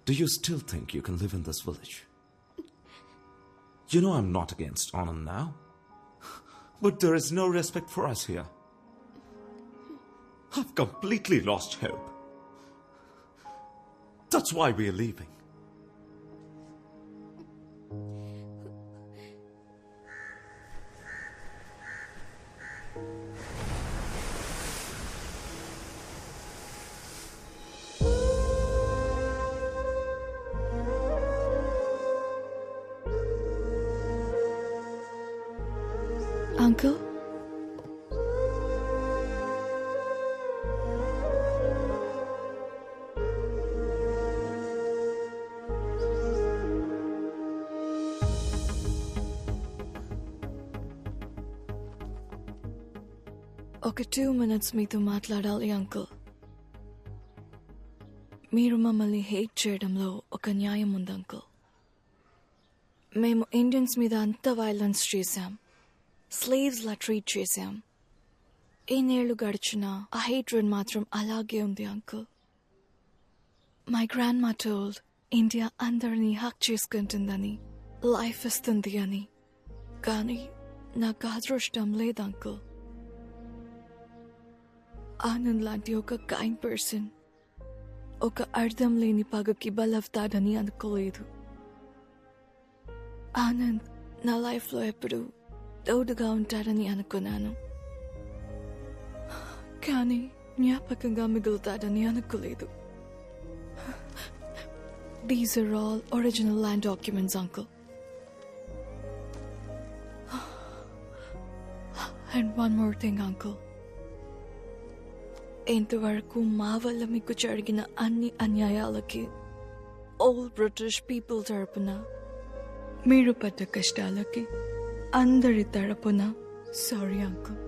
Do you still think you can live in this village? You know I'm not against Anand now. But there is no respect for us here. I've completely lost hope. That's why we are leaving. Uncle? ఒక 2 minutes మీతో మాట్లాడాలి uncle. మీరు మమ్మల్ని hate చేయడంలో ఒక న్యాయం ఉంది uncle. మేము ఇండియన్స్ మీద అంత వైలెన్స్ చేశాం, స్లేవ్స్ లా ట్రీట్ చేశాం. ఎన్నేళ్లు గడిచినా ఆ హేట్రెడ్ మాత్రం అలాగే ఉంది అంకుల్. మై గ్రాండ్ మా టోల్డ్ ఇండియా అందరినీ హక్ చేసుకుంటుందని, లైఫ్ ఇస్తుంది అని. కానీ నాకు అదృష్టం లేదు అంకుల్. ఆనంద్ లాంటి ఒక కైండ్ పర్సన్ ఒక అర్థం లేని పగకి బలవుతాడని అనుకోలేదు. ఆనంద్ నా లైఫ్లో ఎప్పుడు తోడుగా ఉంటాడని అనుకున్నాను, కానీ జ్ఞాపకంగా మిగులుతాడని అనుకోలేదు. These are all original land documents, uncle. And one more thing, uncle. ఇంతవరకు మా వల్ల మీకు జరిగిన అన్ని అన్యాయాలకి ఓల్డ్ బ్రిటిష్ పీపుల్ తరపున, మీరు పడ్డ కష్టాలకి అందరి తరపున సారీ అంకుల్.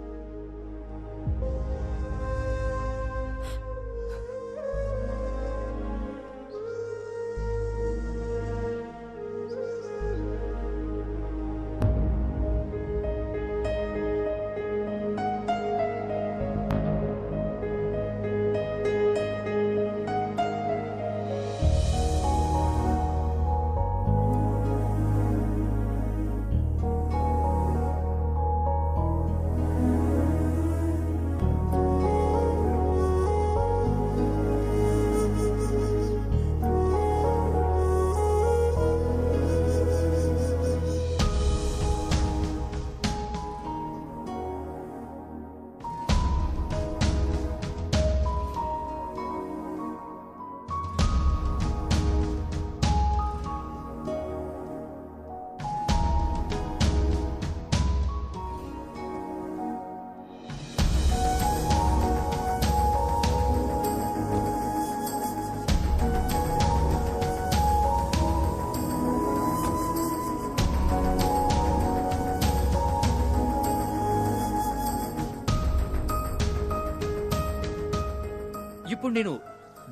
ఇప్పుడు నేను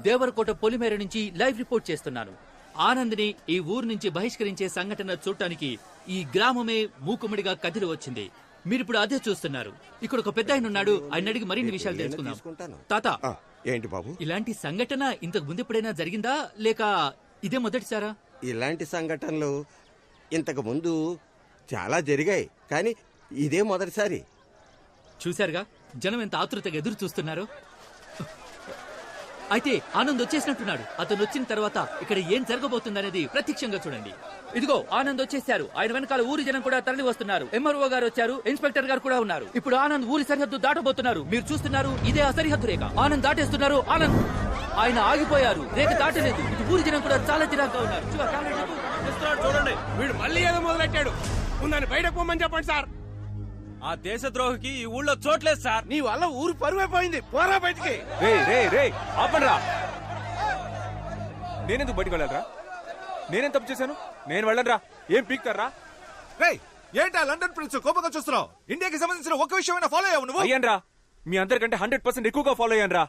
దేవరకోట పొలిమేర నుంచి లైవ్ రిపోర్ట్ చేస్తున్నాను. ఆనంద్ని ఈ ఊరు నుంచి బహిష్కరించే సంఘటన చూడటానికి ఈ గ్రామమే మూకుమ్మడిగా కదిలి వచ్చింది. మీరిప్పుడు అదే చూస్తున్నారు. ఇక్కడ ఒక పెద్ద ఆయన ఉన్నాడు, ఆయన అడిగి మరిన్ని విషయాలు తెలుసుకుందాం. తాత, ఏంటి బాబు? ఇలాంటి సంఘటన ఇంతకు ముందు ఎప్పుడైనా జరిగిందా, లేక ఇదే మొదటిసారా? ఇలాంటి సంఘటనలు ఇంతకు ముందు చాలా జరిగాయి, కానీ ఇదే మొదటిసారి. చూశారుగా జనం ఎంత ఆతృతగా ఎదురు చూస్తున్నారు. అయితే ఆనంద్ వచ్చేసినట్టున్నాడు. అతను వచ్చిన తర్వాత ఇక్కడ ఏం జరగబోతుందనేది ప్రత్యక్షంగా చూడండి. ఇదిగో ఆనంద్ వచ్చేసారు. ఆయన వెనకాల ఊరి జనం కూడా తరలి వస్తున్నారు. ఎంఆర్ఓ గారు వచ్చారు, ఇన్స్పెక్టర్ గారు కూడా ఉన్నారు. ఇప్పుడు ఆనంద్ ఊరి సరిహద్దు దాటబోతున్నారు. మీరు చూస్తున్నారు, ఇదే ఆ సరిహద్దు రేఖ. ఆనంద్ దాటేస్తున్నారు. ఆనంద్ ఆయన ఆగిపోయారు, రేఖ దాటలేదు. ఇటు ఊరి జనం కూడా చాలా చిరాగ్గా ఉన్నారు. చూడండి, వీడు మళ్ళీ ఏదో మొదలెట్టాడు. ఉందని బయటకు పోమని చెప్పండి సార్. ఆ దేశద్రోహికి ఈ ఊళ్ళో చోట్లేదు సార్. నీ వల్ల ఊరు పరువైపోయింది. పోరా బయటికి. ఆపండ్రా. నేనెందుకు బయటకు వెళ్ళాలరా? నేనేం తప్పు చేశాను? నేను వెళ్ళనురా. ఏం పీక్తారా? ఏంటా లండన్ ప్రిన్స్ కోపంగా చూస్తున్నావు? ఇండియాకి సంబంధించిన ఒక్క విషయమైనా ఫాలో అయ్యావు నువ్వు? అయ్యాన్రా, మీ అందరికంటే 100% ఎక్కువగా ఫాలో అయ్యాన్రా.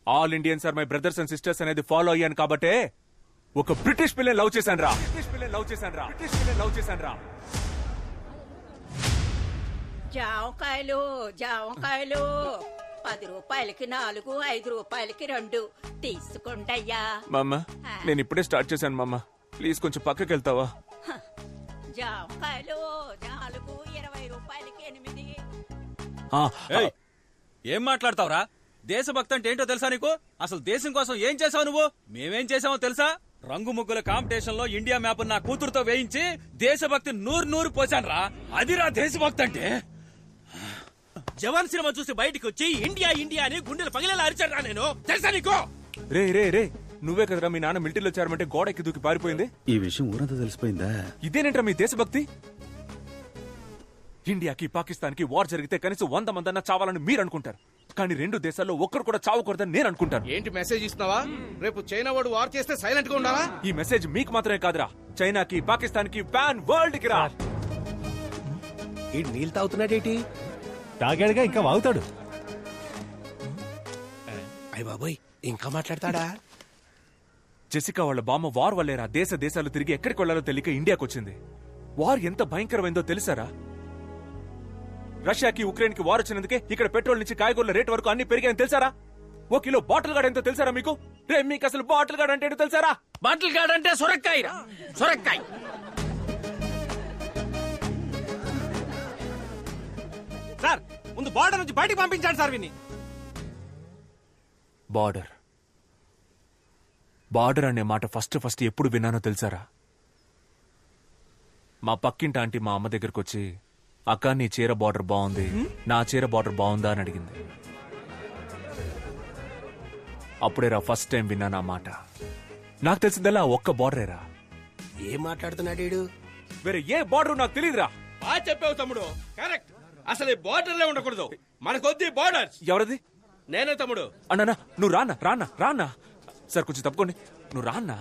All Indians are my brothers and sisters అనేది ఫాలో అయ్యాను కాబట్టే ఒక బ్రిటిష్ పిల్లని లవ్ చేశాన్రా. జామకాయలు 10 రూపాయలకి 4, 5 రూపాయలకి 2 తీసుకోండయ్యా. మామ నేను ఇప్పుడే స్టార్ట్ చేశాను మామ, ప్లీజ్ కొంచెం పక్కకి వెళ్తావా? జామకాయలు 4, 20 రూపాయలకి 8. ఏయ్, ఏం మాట్లాడతావురా? దేశభక్తి అంటే ఏంటో తెలుసా నీకు? అసలు దేశం కోసం ఏం చేసావు నువ్వు? మేమేం చేసామో తెలుసా? రంగు ముగ్గుల కాంపిటీషన్ లో ఇండియా మ్యాప్ నా కూతురుతో వేయించి దేశభక్తి నూరు పోసాను. అదిరా దేశభక్తి అంటే. జవాన్ సినిమా చూసి బయటికి వచ్చి ఇండియా ఇండియా అని గుండెలు పగిలేలా అరిచారా నేను, తెలుసా నీకు? రే రే రే, నువ్వే కదరా మీ నాన్న మిలిటరీలో చేరమంటే గోడ ఎక్కి దూకి పారిపోయింది? ఈ విషయం ఊరంతా తెలిసిపోయిందా? ఇదేనేంట్రా మీ దేశభక్తి? ఇండియాకి పాకిస్తాన్ కి వార్ జరిగితే కనీసం 100 మందన్నా చావాలని మీరు అనుకుంటారు, కానీ 2 దేశాల్లో ఒక్కరు కూడా చావకూడదని నేను అనుకుంటాను. ఏంటి మెసేజ్ ఇస్తున్నావా? రేపు చైనా వాడు వార్ చేస్తే సైలెంట్ గా ఉండాలా? ఈ మెసేజ్ మీకు మాత్రమే కాదురా, చైనాకి, పాకిస్తాన్ కి, పాన్ వరల్డ్ కి రా. ఈ నీళ్ళు తాగుతున్నాడేటి? తాగాడుగా, ఇంకా వాగుతాడు. అయ్య బాబోయ్, ఇంకా మాట్లాడతాడా? జెసికా వాళ్ళ బామ్మ వార్ వల్లేరా దేశాలు తిరిగి ఎక్కడికి వెళ్లాలో తెలియక ఇండియాకి వచ్చింది. వార్ ఎంత భయంకరమైందో తెలుసారా? రష్యాకి ఉక్రెయిన్ కి వార్ వచ్చినందుకే ఇక్కడ పెట్రోల్ నుంచి కాయగూరల రేట్ వరకు అన్ని పెరిగాయని తెలుసారా? 1 కిలో బాటిల్ గార్డ్ ఎంతో తెలుసారా మీకు? రే, మీకు అసలు బాటిల్ గార్డ్ అంటే తెలుసారా? బాటిల్ గార్డ్ అంటే సొరకాయ. సొరకాయ సార్, ముందు బార్డర్ నుంచి బయటికి పంపించాడు సార్ విని. బార్డర్ అనే మాట ఫస్ట్ ఎప్పుడు విన్నానో తెలుసారా? మా పక్కింటి ఆంటీ మా అమ్మ దగ్గరకు వచ్చి, అక్క నీ చీర బార్డర్ బాగుంది, నా చీర బార్డర్ బాగుందా అని అడిగింది. అప్పుడేరా ఫస్ట్ టైం విన్నాను ఆ మాట. నాకు తెలిసిందల్లా ఒక్క బార్డరేరా. ఏం మాట్లాడుతున్నాడు? వేరే ఏ బార్డర్ నాకు తెలియదురా. బాగా చెప్పావు తమ్ముడు, కరెక్ట్. అసలు ఈ బార్డర్లే ఉండకూడదు, మనకొద్ది బార్డర్. ఎవరది? నేనే తమ్ముడు. అన్నా నువ్వు రానా సార్, కొంచెం తప్పుకోండి. నువ్వు రాన్నా,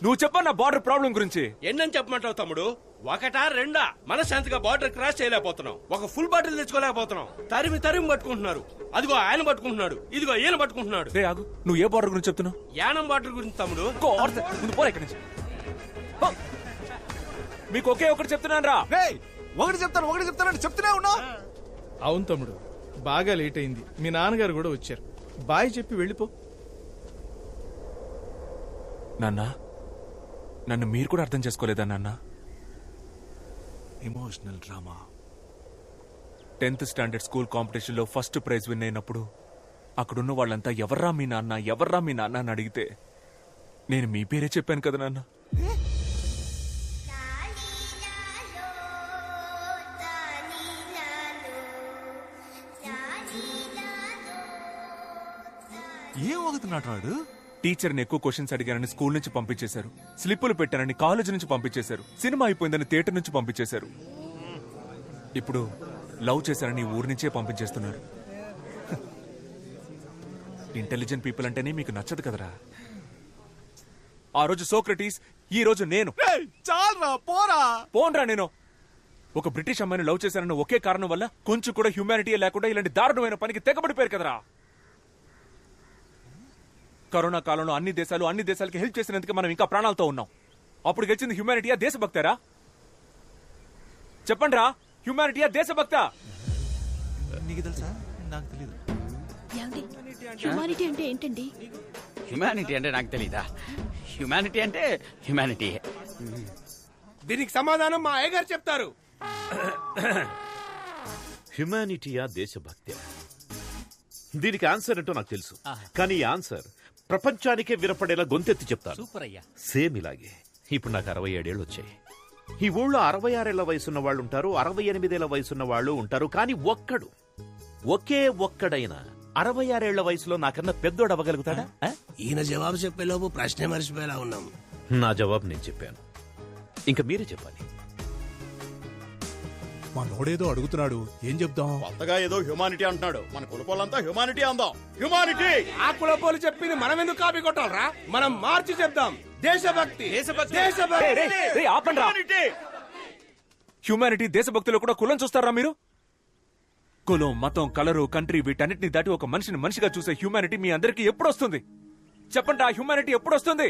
నువ్వు చెప్పన్నా బార్డర్ ప్రాబ్లం గురించి. ఎన్నని చెప్పమంటావు తమ్ముడు? 1, 2 మనశాంతిగా బార్డర్ క్రాస్ చేయలేకపోతున్నాం. ఒక ఫుల్ బాటిల్ తెచ్చుకోలేకపోతున్నాం. తరిమి పట్టుకుంటున్నారు. అదిగో ఆయన పట్టుకుంటున్నాడు, ఇదిగో ఈయన పట్టుకుంటున్నాడు. రే ఆగు, నువ్వు ఏ బార్డర్ గురించి చెప్తున్నావు? యానం బార్డర్ గురించి తమ్ముడు. ముందు పోరా ఇక్కడి నుంచి. మీకు ఒకే ఒకటి చెప్తున్నాను రా. ఒకటి చెప్తాను చెప్తూనే ఉన్నా. అవును తమ్ముడు, బాగా లేట్ అయింది. మీ నాన్నగారు కూడా వచ్చారు. బాయ్ చెప్పి వెళ్ళిపో. నాన్న, నన్ను మీరు కూడా అర్థం చేసుకోలేదా నాన్న? Emotional drama. 10th standard school competition లో ఫస్ట్ ప్రైజ్ విన్ అయినప్పుడు అక్కడున్న వాళ్ళంతా ఎవర్రా మీ నాన్న అని అడిగితే నేను మీ పేరే చెప్పాను కదా నాన్న. ఏం వాగుతున్నాడు వాడు? టీచర్ని ఎక్కువ క్వశ్చన్స్ అడిగానని స్కూల్ నుంచి పంపించేశారు, స్లిప్పులు పెట్టానని కాలేజ్ నుంచి పంపించేశారు, సినిమా అయిపోయిందని థియేటర్ నుంచి పంపించేశారు, ఇప్పుడు లవ్ చేశానని ఊరి నుంచే పంపించేస్తున్నారు. ఇంటెలిజెంట్ పీపుల్ అంటేనే మీకు నచ్చదు కదరా. ఆ రోజు సోక్రటీస్, ఈ రోజు నేను. చాలరా, పోన్రా. నేను ఒక బ్రిటిష్ అమ్మాయిని లవ్ చేశానన్న ఒకే కారణం వల్ల కొంచెం కూడా హ్యూమానిటీ లేకుండా ఇలాంటి దారుణమైన పనికి తెగబడిపోయారు కదరా. కరోనా కాలంలో అన్ని దేశాలకి హెల్ప్ చేసినందుకు మనం ఇంకా ప్రాణాలతో ఉన్నాం. అప్పుడు గెలిచింది హ్యూమానిటీయా దేశభక్తారా? చెప్పండి రా, హ్యూమానిటీయా దేశభక్త? నీకు తెలుసా? నాకు తెలియదు. హ్యుమానిటీ అంటే ఏంటండి? హ్యుమానిటీ అంటే నాకు తెలీదా? హ్యుమానిటీ అంటే హ్యుమానిటీ. దీనికి సమాధానం మా అయ్యగారు చెప్తారు. హ్యుమానిటీయా దేశభక్తి? దీనికి ఆన్సర్ ఏంటో నాకు తెలుసు, కానీ ఈ ఆన్సర్ ప్రపంచానికే వినపడేలా గొంతెత్తి చెప్తాను. సూపర్ అయ్యా. సేమ్ ఇలాగే. ఇప్పుడు నాకు 67 ఏళ్ళు వచ్చాయి. ఈ ఊళ్ళో 66 ఏళ్ల వయసున్న వాళ్ళు ఉంటారు, 68 ఏళ్ల వయసున్న వాళ్ళు ఉంటారు, కానీ ఒకే ఒక్కడైనా 66 ఏళ్ల వయసులో నాకన్నా పెద్దోడు అవ్వగలుగుతాడా? ఈయన జవాబు చెప్పేలోపు ప్రశ్నే మర్చిపోయేలా ఉన్నాం. నా జవాబు నేను చెప్పాను, ఇంకా మీరే చెప్పాలి. మా నోడేదో అడుగుతున్నాడు, ఏం చెప్దాం? కొత్తగా ఏదో హ్యూమానిటీ అంటున్నాడు, మన కులపోలంతా హ్యూమానిటీ అందాం. హ్యూమానిటీ! ఆ కులపోలు చెప్పింది మనం ఎందుకు కాపీ కొట్టాలరా? మనం మార్చి చెప్దాం. దేశభక్తి. హ్యూమానిటీ దేశభక్తిలో కూడా కులం చూస్తారా మీరు? కులం, మతం, కలరు, కంట్రీ వీటన్నిటిని దాటి ఒక మనిషిని మనిషిగా చూసే హ్యూమానిటీ మీ అందరికీ ఎప్పుడు వస్తుంది? చెప్పండి, ఆ హ్యూమానిటీ ఎప్పుడు వస్తుంది?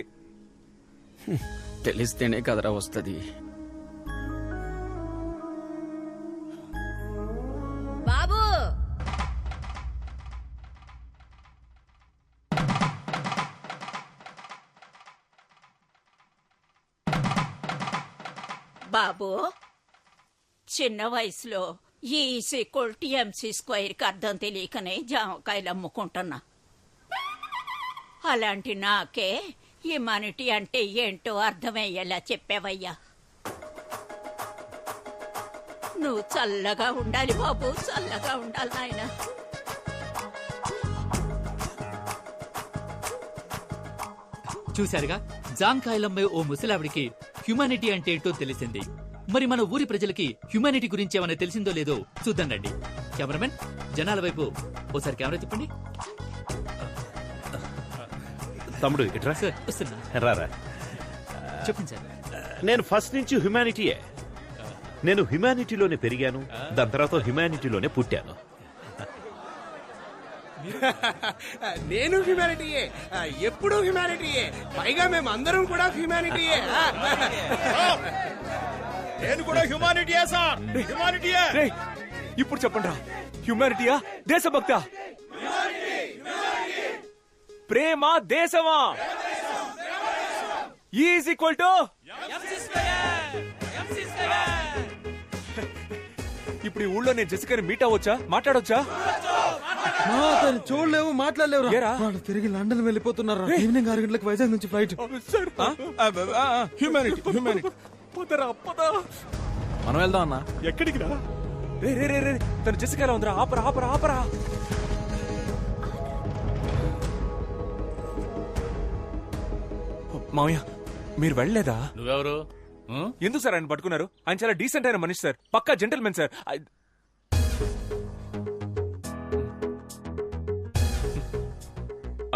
తెలిస్తేనే కదరా వస్తుంది. బాబు బాబు చిన్న వయసులో E=MC² అర్థం తెలియకనే జామకాయలు అమ్ముకుంటున్నా. అలాంటి నాకే హ్యుమానిటీ అంటే ఏంటో అర్థమయ్యేలా చెప్పావయ్యా. నువ్వు చల్లగా ఉండాలి బాబు, చల్లగా ఉండాలి నాయన. చూశారుగా, జాంకాయలమ్మే ఓ ముసలావిడికి హ్యుమానిటీ అంటే ఏంటో తెలిసింది. మరి మన ఊరి ప్రజలకి హ్యుమానిటీ గురించి ఏమైనా తెలిసిందో లేదో చూద్దాం రండి. కెమెరామెన్, జనాల వైపు ఓసారి కెమెరా తిప్పండి. తమ్ముడు ఇట్రా. సార్ వస్తున్నా. రారా. చెప్పండి సార్. నేను ఫస్ట్ నుంచి హ్యుమానిటీయే. నేను హ్యుమానిటీలోనే పెరిగాను, దాని తర్వాత హ్యుమానిటీలోనే పుట్టాను. నేను హ్యుమానిటీయే, ఎప్పుడు హ్యుమానిటీయే, పైగా మేము అందరం కూడా హ్యుమానిటీయే. నేను కూడా హ్యుమానిటీయే సార్, హ్యుమానిటీయే. రేయ్, ఇప్పుడు చెప్పండి రా, హ్యుమానిటీయా దేశభక్త? ప్రేమ దేశమా? ఈజ్ ఈక్వల్ టు ఇప్పుడు ఈ ఊళ్ళో నేను జెసికాని మీట్ అవ్వచ్చా, మాట్లాడొచ్చా? చూడలేవు, మాట్లాడలేవు. ఏరా? వాళ్ళు తిరిగి లండన్ వెళ్ళిపోతున్నారు. ఈవినింగ్ 6 గంటలకు వైజాగ్ నుంచి ఫ్లైట్. Humanity humanity. పదరా పద. మనం వెళ్దాం అన్నా. ఎక్కడికి రా? రే రే రే రే, తను జెసికాలో ఉందిరా. ఆపరా ఆపరా ఆపరా. మావయ్య, మీరు వెళ్ళలేదా? నువ్వెవరు? ఎందుకు సార్ ఆయన పట్టుకున్నారు? ఆయన చాలా డీసెంట్ అయిన మనిషి సార్, పక్కా జెంటల్మెన్ సార్.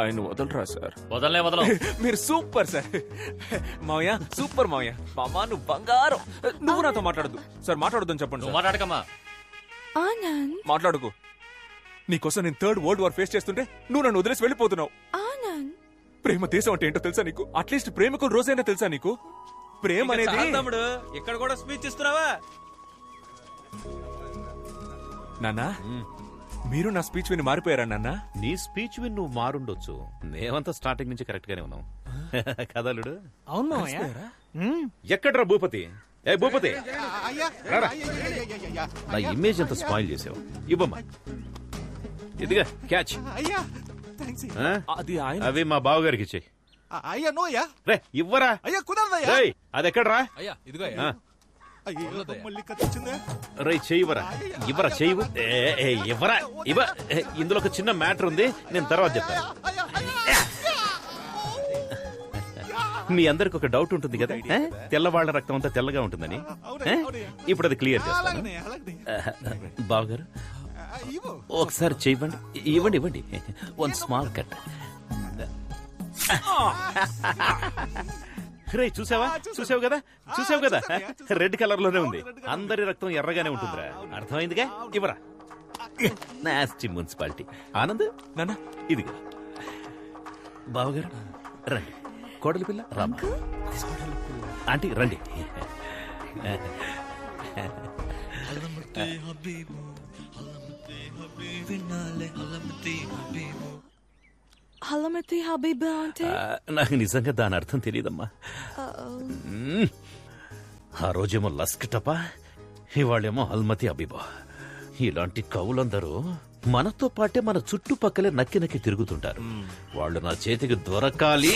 ఆయన వదలరా సార్? వదలనే వదలం. మీరు సూపర్ సార్. మావయ్య సూపర్ మావయ్య. మామా నువ్వు బంగారం. నువ్వు నాతో మాట్లాడద్దు సార్, మాట్లాడొద్దని చెప్పండి సార్. మాట్లాడకమ్మా. ఆనంద్, మాట్లాడుకో. నీకోసం నేను 3rd World War ఫేస్ చేస్తుంటే నువ్వు నన్ను వదిలేసి వెళ్ళిపోతున్నావు. ఆనంద్, ప్రేమ దేశం అంటే ఏంటో తెలుసా నీకు? అట్లీస్ట్ ప్రేమికుల రోజైనా తెలుసా నీకు? ప్రేమ అనేది తమ్ముడు ఇక్కడ కూడా స్పీచ్ ఇస్తున్నావా? నాన్నా, మీరు నా స్పీచ్ విని మారిపోయారా నాన్నా? నీ స్పీచ్ విని నువ్వు మారుండొచ్చు, మేమంతా స్టార్టింగ్ నుంచి కరెక్ట్ గానే ఉన్నాం. కదలుడు. అవును. ఎక్కడ్రా భూపతి? ఏ భూపతి, రారా. నా ఇమేజ్ అంతా స్పాయిల్ చేసావు. ఇవ్వమ్మా. ఇదిగా క్యాచ్. ఆ? అది ఆయన. అవి మా బావగారికి ఇచ్చేయి. అయ్యా నో అయ్యా. రే ఇవ్వరా. అయ్యా కుదరదయ్యా. రేయ్, అది ఎక్కడ్రా? అయ్యా ఇదిగో. ఆ. అయ్యో మళ్ళీ కత్తిచ్చిందే. రై చెయ్యివరా. ఇవ్వరా చెయ్యి. ఇవ్వరా. ఇవ్వ. ఇందులో ఒక చిన్న మ్యాటర్ ఉంది, నేను తర్వాత చెప్తాను. మీ అందరికి ఒక డౌట్ ఉంటుంది కదా, తెల్లవాళ్ల రక్తం అంతా తెల్లగా ఉంటుందని. ఇప్పుడు అది క్లియర్ చేస్తాను. బావగారు ఒకసారి చెయ్యండి. ఇవ్వండి ఇవ్వండి. 1 స్మాల్ కట్. రే చూసావా? చూసావు కదా, చూసావు కదా, రెడ్ కలర్ లోనే ఉంది. అందరి రక్తం ఎర్రగానే ఉంటుందిరా. అర్థమైందిగా? ఇవ్వరా. Nasty municipality. ఆనంద్ నాన్న, ఇదిగా. బావగారు రండి. కోడలి పిల్ల రామా. ఆంటీ రండి. హలమతి హబీబా అంటే? నాకు నిజంగా దాని అర్థం తెలియదమ్మా. ఆ రోజేమో లస్క్ టపా, ఇవాళేమో హల్మతి అబీబా. ఇలాంటి కవులందరూ మనతో పాటే మన చుట్టుపక్కలే నక్కి నక్కి తిరుగుతుంటారు. వాళ్ళు నా చేతికి దొరకాలి.